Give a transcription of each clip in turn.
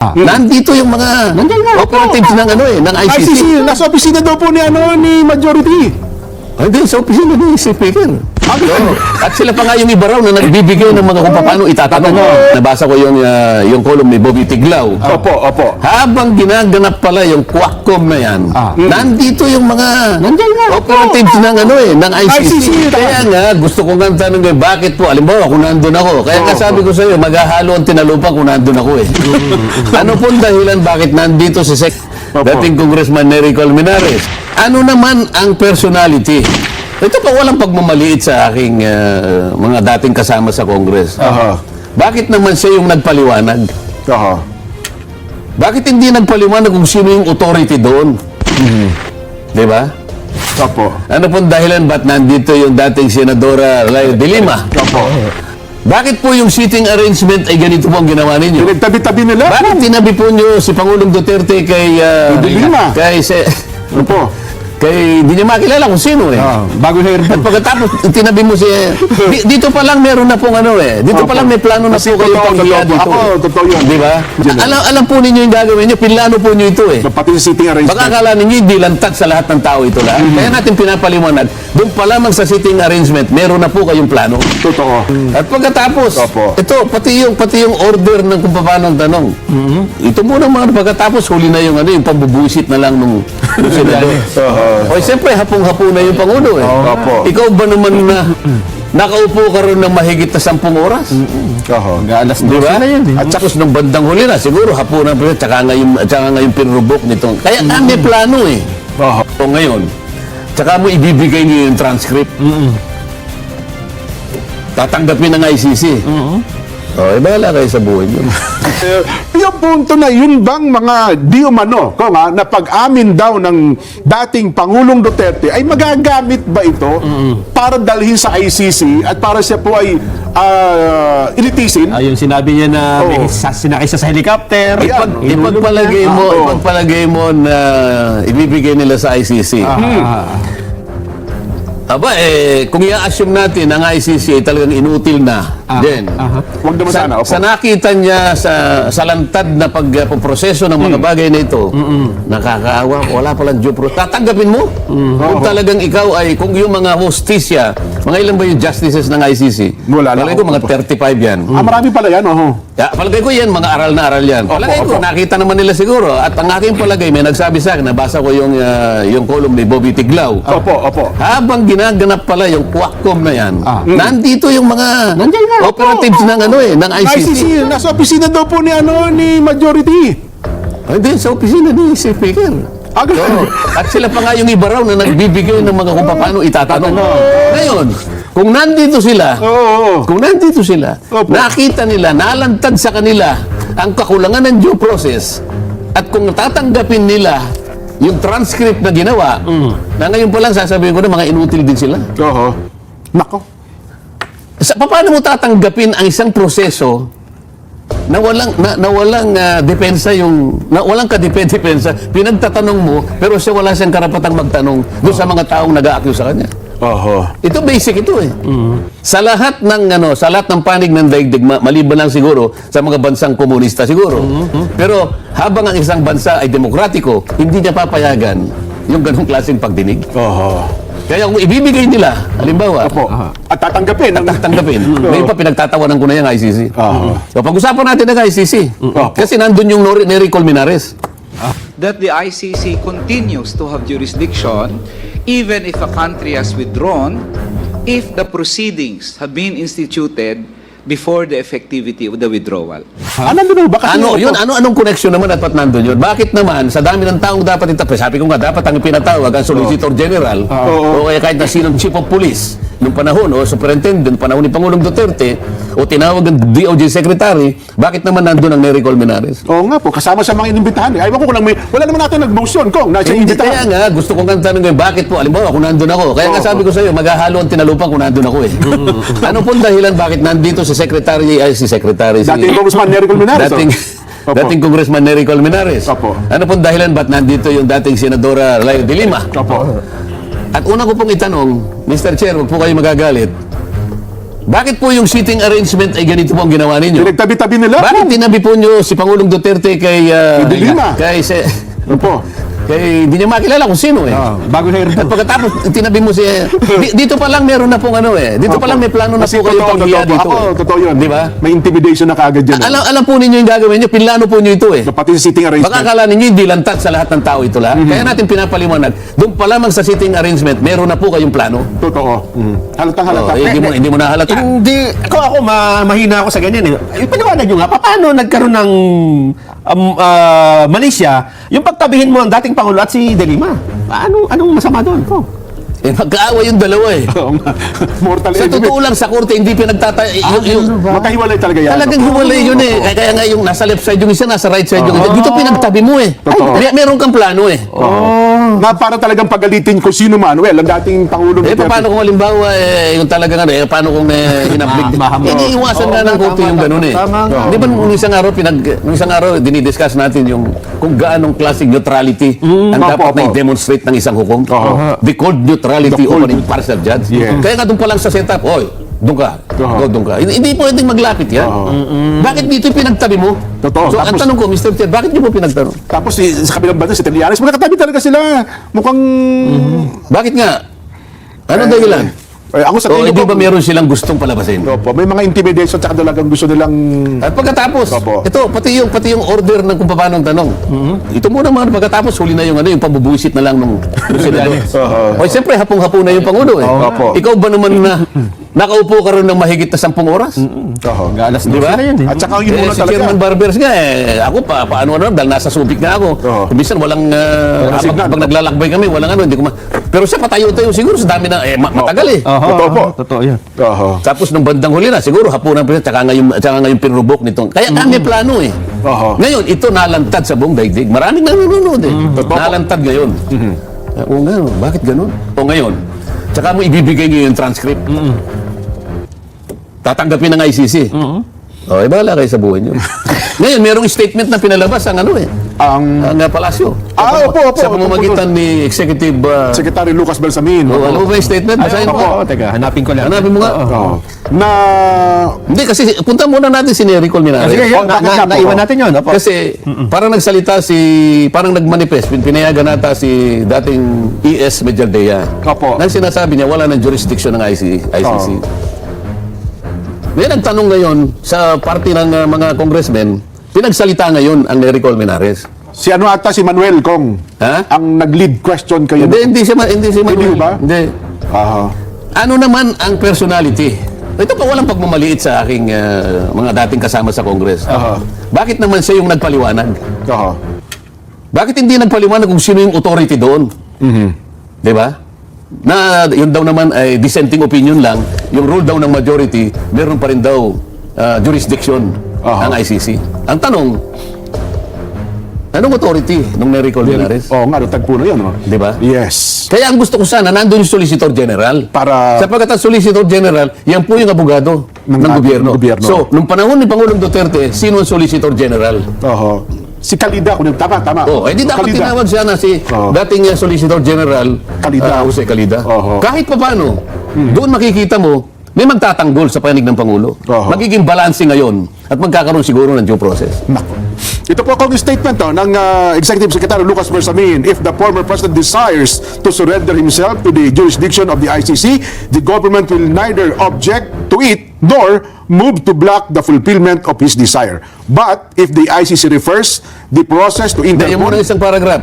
Nandito yung mga operatives ng ng ICC. ICC, nasa opisina daw po ni Majority. Hindi, sa opisina ni si Speaker. Oo. At sila pa nga yung iba raw na nagbibigay ng mga kung paano itatanong. Nabasa ko yung column ni Bobby Tiglao. Opo. Habang ginaganap pala yung Quackcom na yan, nandito yung mga operatives ng ICC. Kaya nga, gusto ko nga tanong bakit po, alimbawa kung nandun ako. Kaya nga sabi ko sa iyo, maghahalo ang tinalupang kung nandun ako eh. Ano pong dahilan bakit nandito si dating Congressman Nery Colmenares? Ano naman ang personality? Ito pa walang pagmamaliit sa aking mga dating kasama sa Congress. Bakit naman siya yung nagpaliwanag? Bakit hindi nagpaliwanag kung sino yung authority doon? Di ba? Opo. Ano pong dahilan ba't nandito yung dating Senadora Layo de Lima? Bakit po yung seating arrangement ay ganito po ang ginawa ninyo? Pinagtabi-tabi nila? Bakit tinabi po nyo si Pangulong Duterte kay De Lima? Opo. Kay hindi niya makilala kung sino eh. Bago na At pagkatapos, tinabi mo dito pa lang meron na pong dito pa lang may plano na po kayo panghiya dito. Totoo yun. Di ba? Alam po ninyo yung gagawin nyo, pinlano po nyo ito eh. Pati sa sitting arrangement. Baka akala ninyo hindi lantad sa lahat ng tao ito lahat. Kaya natin pinapaliwanag, doon pa lamang sa sitting arrangement, meron na po kayong plano. Totoo. At pagkatapos, ito, pati yung order ng kung paano ang tanong. Ito muna mga pagkatapos, huli na yung yung pambubuisit na lang nung senador. O siyempre, hapong-hapo na yung Pangulo eh. Ikaw ba naman na nakaupo ka rin ng mahigit na 10 oras? Alas Diba? At tapos nung bandang huli na, siguro hapunan pa rin, tsaka nga yung pinrubok nito. Kaya may plano eh. O ngayon, tsaka mo ibibigay niyo yung transcript. Tatanggapin ng ICC. Bahala kayo sa buhay niyo. Yung punto na yun bang mga di umano, na pag-amin daw ng dating Pangulong Duterte ay magagamit ba ito para dalhin sa ICC at para siya po ay ilitisin? Yung sinabi niya na may sinakay siya sa helicopter. Ipagpalagay mo na ibibigay nila sa ICC. Kung i-assume natin ang ICC ay talagang inutil na, then, Huwag naman sana. sa nakita niya sa lantad na pagproseso ng mga bagay na ito, nakakaawa, wala palang due process. Tatanggapin mo? Kung talagang ikaw kung yung mga hostisya, mga ilan ba yung justices ng ICC? Wala na. Palagay ko mga 35 yan. Marami pala yan, Palagay ko yan, mga aral na aral yan. Palagay ko, nakita naman nila siguro. At ang aking palagay, may nagsabi sa akin, nabasa ko yung column ni Bobby Tiglao. Opo. Habang ginaganap pala yung Quackcom na yan, nandito yung mga operatives ng ICC. ICC, nasa opisina daw po ni Majority. Hindi, sa opisina ni si Speaker. Oo. At sila pa nga yung iba raw na nagbibigay ng mga kung paano itatanong. Ngayon, kung nandito sila, nakita nila, nalantad sa kanila ang kakulangan ng due process, at kung tatanggapin nila yung transcript na ginawa, na ngayon pa lang sasabihin ko na mga inutil din sila. Nako. Paano mo tatanggapin ang isang proseso na walang depensa walang kadepensa, pinagtatanong mo, pero siya wala siyang karapatang magtanong doon sa mga taong nag-a-accuse sa kanya. Ito basic ito eh. Sa lahat ng panig ng daigdig, maliban lang siguro sa mga bansang komunista siguro. Pero habang ang isang bansa ay demokratiko, hindi niya papayagan yung ganong klaseng pagdinig. Kaya kung ibibigay nila, halimbawa, at tatanggapin. Ngayon pa pinagtatawanan ko na yung ICC. So pag-usapan natin ng ICC. Kasi nandun yung Nery Colmenares. That the ICC continues to have jurisdiction even if a country has withdrawn, if the proceedings have been instituted before the effectivity of the withdrawal. Nandun ba? Anong connection naman at ba't nandun yun? Bakit naman, sa dami ng taong dapat itapos, sabi ko nga, dapat ang pinatawag ang Solicitor General, o kaya kahit na sinong Chief of Police, nung panahon, o Superintendent, panahon ni Pangulong Duterte, o tinawag ng DOJ Secretary, bakit naman nandun ang Nery Colmenares? Oo nga po, kasama sa mga inimbitahan. Ayaw ko kung wala naman natin nag-motion kung nasa inimbitahan. Kaya nga, gusto kong tanong ngayon, bakit po, alimbawa, kung nandun ako, kaya nga sabi ko sa iyo, maghahalo ang tinalupang kung nandun ako eh. Ano pong dahilan, bakit nandito si Dating Congressman Nery Colmenares. Dating Congressman Nery Colmenares. Ano pong dahilan, ba't nandito yung dating Senadora Layo de Lima? At una ko pong itanong, Mr. Chair, wag po kayo magagalit. Bakit po yung seating arrangement ay ganito po ang ginawa ninyo? Pinagtabi-tabi nila. Bakit tinabi po nyo si Pangulong Duterte kay... De Lima. Opo. Kay hindi niya makilala kung sino eh. Bago na At pagkatapos, tinabi mo si... dito pa lang meron na pong ano eh. Dito pa lang may plano na Kasi po kayo panghiya dito. Ako, eh. totoo yun. Di ba? May intimidation na kaagad yan. Alam po ninyo yung gagawin nyo, pinlano po nyo ito eh. Pati sa sitting arrangement. Baka akala ninyo hindi lantad sa lahat ng tao ito lahat. Kaya natin pinapaliwanag. Doon pa lamang sa sitting arrangement, meron na po kayong plano. Totoo. Halatang halata. Hindi mo nahalata. Hindi, ako mahina ako sa ganyan eh. Ipaliwanag nyo nga, paano nagkaroon ng Malaysia, yung pagtabihin mo ang dating Pangulo at si De Lima? Anong masama doon? Magkaaway yung dalawa eh. Oo nga. Mortal Sa enemy. totoo lang, sa korte, hindi Makahiwalay talaga yan. talagang hiwalay yun eh. Kaya nga yung nasa left side yung isa, nasa right side yung isa. Dito pinagtabi mo eh. Totoo. Meron kang plano eh. Na para talagang pagalitin kung sino man. Well, ang dating Pangulong Eh, Duterte. paano kung halimbawa, yung talagang ano, paano kung hinablik? Iniiwasan nga ng korte yung ganun eh. Di ba nung isang araw, dinidiscuss natin yung kung gaanong klaseng neutrality ang dapat na i-demonstrate ng isang hukom. They called neutrality of an impartial judge. Yes. Kaya nga doon pa lang sa setup, oy, doon ka. Doon ka. Hindi pwedeng maglapit yan. Bakit dito yung pinagtabi mo? Totoo. So, ang Tapos- tanong ko, Mr. Chair, bakit niyo po pinagtanong? Tapos sa kabilang banda, si Trillanes, magkatabi talaga sila. Mukhang... Bakit nga? Ano dahilan? ako sa O tingin hindi ko... ba meron silang gustong palabasin? Opo, may mga intimidation at talagang gusto nilang... At pagkatapos, Opo. ito, pati yung order ng kung paano ang tanong. Ito muna mga pagkatapos, huli na yung pabubuisit na lang ng senador. O siyempre, hapong-hapon na yung Pangulo eh. Opo. Ikaw ba naman na nakaupo ka rin ng mahigit na 10 oras? Alas Di ba? At saka yun muna Si talaga. Chairman Barbers nga ako paano dahil nasa Subic na ako. Minsan walang signal. pag naglalakbay kami, walang hindi ko pero siya patayo-tayo siguro sa dami na matagal eh. Totoo po. Totoo yan. Tapos nung bandang huli na, siguro hapunan pa siya, tsaka ngayon pinrubok nitong. Kaya kami plano eh. Ngayon, ito nalantad sa buong daigdig. Maraming nanonood eh. Nalantad ngayon. O nga, bakit ganun? O ngayon, tsaka mo ibibigay niyo yung transcript. Tatanggapin ng ICC. O, bahala kayo sa buhay niyo. Ngayon, merong statement na pinalabas ang ang palasyo. Opo. Sa pamamagitan ni Executive Secretary Lucas Belsamin. alam mo ba yung statement? Basahin mo. Teka, hanapin ko lang. Hanapin mo nga. Na... Hindi, kasi punta muna natin si Nery Colmenares. Sige, naiwan natin yun. Opo. Kasi parang nagsalita parang nagmanifest, pinayagan nata si dating ES Medjaldea. Opo. Nang sinasabi niya, wala ng jurisdiction ng ICC. May nagtanong ngayon sa party ng mga congressmen, pinagsalita ngayon ang Nery Colmenares. Si ata, si Manuel Kong. Ha? Ang nag-lead question kayo. Hindi si Manuel. ba? Hindi. Ano naman ang personality? Ito pa walang pagmamaliit sa aking mga dating kasama sa Congress. Bakit naman siya yung nagpaliwanag? Bakit hindi nagpaliwanag kung sino yung authority doon? Di ba? Na yun daw naman ay dissenting opinion lang, yung rule daw ng majority, meron pa rin daw jurisdiction ang ICC. Ang tanong, anong authority nung Nery Colmenares? Oo nga, tagpo na yun. Di ba? Yes. Kaya ang gusto ko sana, nandun yung Solicitor General. Para... Sapagkat ang Solicitor General, yan po yung abogado ng gobyerno. gobyerno. So, nung panahon ni Pangulong Duterte, sino ang Solicitor General? Si Kalida, kung tama. Hindi dapat Kalida. tinawag siya na si dating Solicitor General Kalida. Jose Kalida. Oho. Kahit pa paano, doon makikita mo, may magtatanggol sa panig ng Pangulo. Oho. Magiging balanse ngayon at magkakaroon siguro ng due process. Nako. Ito po ang statement ng Executive Secretary Lucas Bersamin. If the former president desires to surrender himself to the jurisdiction of the ICC, the government will neither object to it nor move to block the fulfillment of his desire. But if the ICC refers the process to Yung muna interpone... isang paragraph.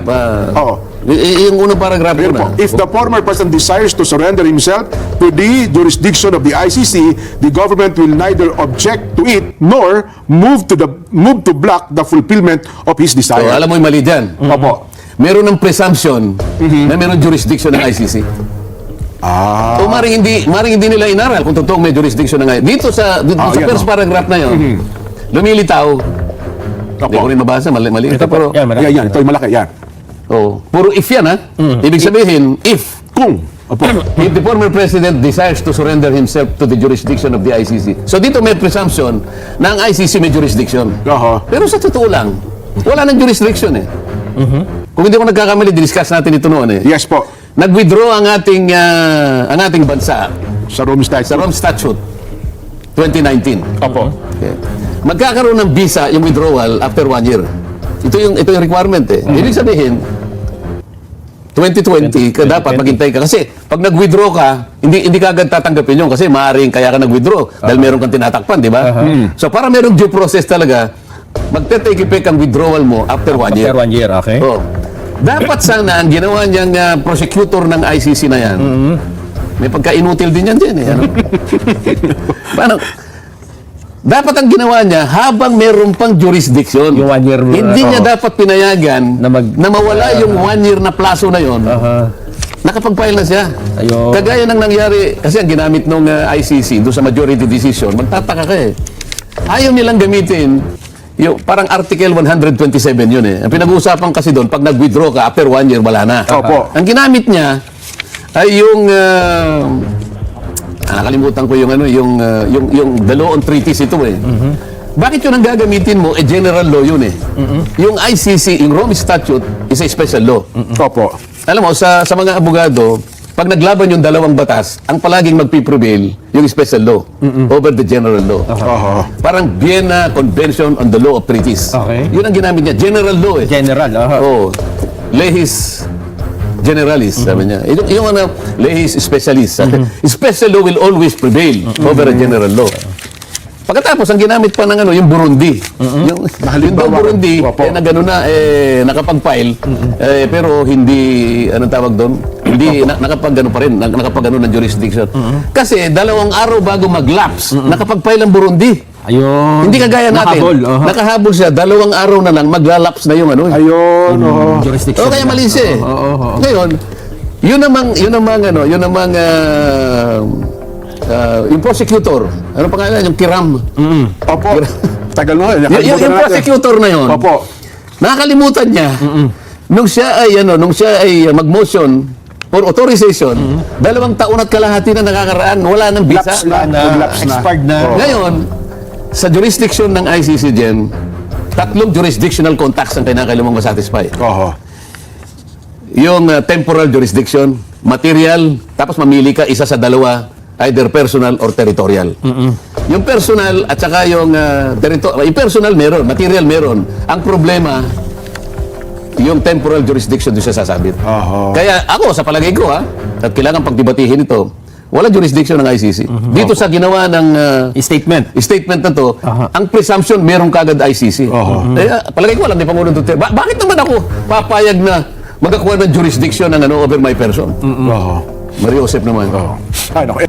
Yung unang paragraph Ayan po. muna. If the former president desires to surrender himself to the jurisdiction of the ICC, the government will neither object to it nor move to block the fulfillment of his So, desire. alam mo yung mali dyan. Opo. Meron ng presumption na meron jurisdiction ng ICC. O maring hindi nila inaral kung totoong may jurisdiction ng ICC. Dito sa yan, first paragraph na yun, lumilitaw. Hindi ko rin mabasa, mali. Ito, pero, Yan. Ito yung malaki. Yan. puro if yan, ha? Ibig sabihin, if the former president desires to surrender himself to the jurisdiction of the ICC. So dito may presumption na ang ICC may jurisdiction. Pero sa totoo lang, wala nang jurisdiction eh. Kung hindi ko nagkakamali, discuss natin ito noon eh. Yes po. Nag-withdraw ang ating bansa Sa Rome Statute. sa Rome Statute. 2019. Opo. Okay. Magkakaroon ng visa yung withdrawal after 1 year. Ito yung requirement eh. Ibig sabihin, 2020 ka dapat maghintay ka. Kasi pag nag-withdraw ka, hindi ka agad tatanggapin yun kasi maaaring kaya ka nag-withdraw dahil meron kang tinatakpan, di ba? So para merong due process talaga, magte-take effect ang withdrawal mo after 1 year. After 1 year, okay? Oh. Dapat sana ang ginawa niyang prosecutor ng ICC na yan, may pagka-inutil din yan dyan eh. Ano? Paano? Dapat ang ginawa niya, habang meron pang jurisdiction, Yung 1 year, hindi niya dapat pinayagan Na na, mawala yung 1 year na plaso na yon. Nakapag-file na siya. Ayun. Kagaya ng nangyari, kasi ang ginamit ng ICC doon sa majority decision, magtataka ka eh. Ayaw nilang gamitin yung parang Article 127 yun eh. Ang pinag-uusapan kasi doon, pag nag-withdraw ka, after 1 year, wala na. Opo. Ang ginamit niya ay yung nakalimutan ko yung yung the law on treaties ito eh. Bakit yun ang gagamitin mo? General law yun eh. Yung ICC, yung Rome Statute is a special law. Opo. Alam mo, sa mga abogado, pag naglaban yung dalawang batas, ang palaging magpiprevail yung special law over the general law. Oho. Parang Vienna Convention on the Law of Treaties. Okay. Yun ang ginamit niya. General law eh. General, Oh, lehis generalis, sabi niya. Yung lehis specialist. Special law will always prevail over a general law. Pagkatapos, ang ginamit pa ng yung Burundi. Yung daw Burundi, Opo. nakapag-file, pero hindi, anong tawag doon? Hindi, nakapag-ano pa rin, nakapag-ano ng jurisdiction. Kasi 2 araw bago mag-lapse, nakapag-file ang Burundi. Ayun. Hindi kagaya natin. Nakahabol, Nakahabol siya, 2 araw na lang, maglalapse na yung ano. Ayun. oho. Jurisdiction. O kaya mali siya eh. Ngayon, yun namang yung prosecutor, ano pangalan? Yung Kiram. Opo. Tagal na. Yung prosecutor na yun, Opo. nakakalimutan niya, nung siya ay mag-motion for authorization, 2 taon at kalahati na nakakaraan, wala nang visa. Lapse na. Lapse na. Expired na. Oo. Ngayon, sa jurisdiction ng ICC Gen, 3 jurisdictional contacts ang kailangan mong masatisfy. Oho. Yung temporal jurisdiction, material, tapos mamili ka isa sa 2, either personal or territorial. Yung personal at saka yung yung personal meron, material meron. Ang problema, yung temporal jurisdiction doon siya sasabit. Oho. Kaya ako, sa palagay ko at kailangan pagdibatihin ito, wala jurisdiction ng ICC. Dito sa ginawa ng statement na to, ang presumption meron kagad ICC. Kaya palagay ko alam ni Pangulong Duterte, bakit naman ako papayag na magkakuha ng jurisdiction ng over my person? Oho. Mario Josep naman. Ay, naku.